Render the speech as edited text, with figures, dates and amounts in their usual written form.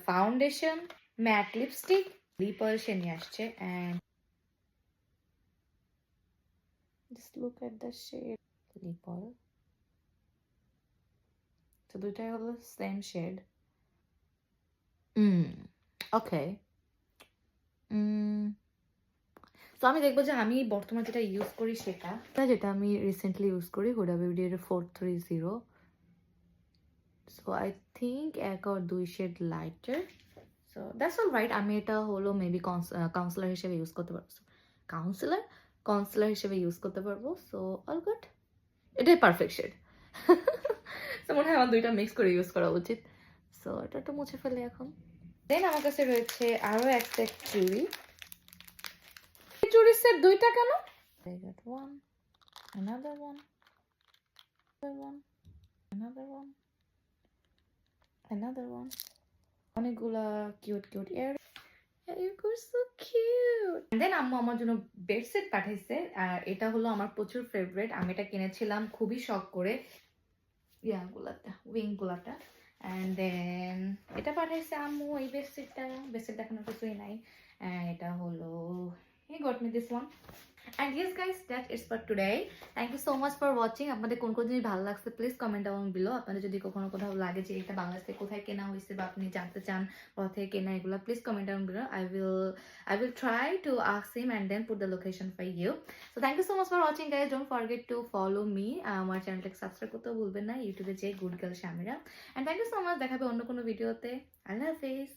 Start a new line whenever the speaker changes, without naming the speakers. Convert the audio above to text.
Foundation, matte lipstick, lip oil সে নিয়ে আসছে and just look at the shade lip oil. তো দুইটাই হলো সেম শেড। ওকে। তো আমি দেখবো যে আমি বর্তমানে যেটা ইউজ করি সেটা যেটা আমি রিসেন্টলি ইউজ করি হুডা বিউটির 430। So I think 1 or 2 shade lighter. So that's all right. আমি এটা হলো মেবি কাউন্সিলার হিসেবে ইউজ করতে পারবো। কনসিলার হিসেবে ইউজ করতে পারবো। সো অল গুড, এটাই পারফেক্ট শেড। তো মনে হয় আমার দুইটা মিক্স করে ইউজ করা উচিত। সো এটা একটু মুছে ফেলি এখন। দেন আমার কাছে রয়েছে আরো এক সেট চুড়ি। চুড়ির সেট দুইটা কেন? I got one, another one, another one. অনেকগুলা cute cute year. You're so cute. And then আম্মু আমার জন্য বেডশিট পাঠাইছে। এটা হলো আমার প্রচুর ফেভারিট। আমি এটা কিনেছিলাম খুবই শখ করে ইয়াগুলাটা, উইং গুলাটা। অ্যান্ড দেন এটা পাঠাইছে আম্মু এই বেডশিট দেখানোর কিছুই নাই। এটা হলো he got me this one. And yes guys, that is for today. Thank you so much for watching. আপনাদের কোন কোন জিনিস ভালো লাগছে প্লিজ কমেন্ট ডাউন বিলো। আপনাদের যদি কখনো কোথাও লাগে যে এটা বাংলাদেশ থেকে কোথায় কেনা হয়েছে বা আপনি জানতে চান কোথা থেকে কেনা এগুলো, please comment down below. I will try to ask him and then put the location for you. So thank you so much for watching guys. Don't forget to follow me. আমার চ্যানেলটাকে সাবস্ক্রাইব করতেও ভুলবেন না, ইউটিউবে যে good girl Shamira. And thank you so much। দেখা হবে অন্য কোনো ভিডিওতে। আল্লাহ হাফেজ।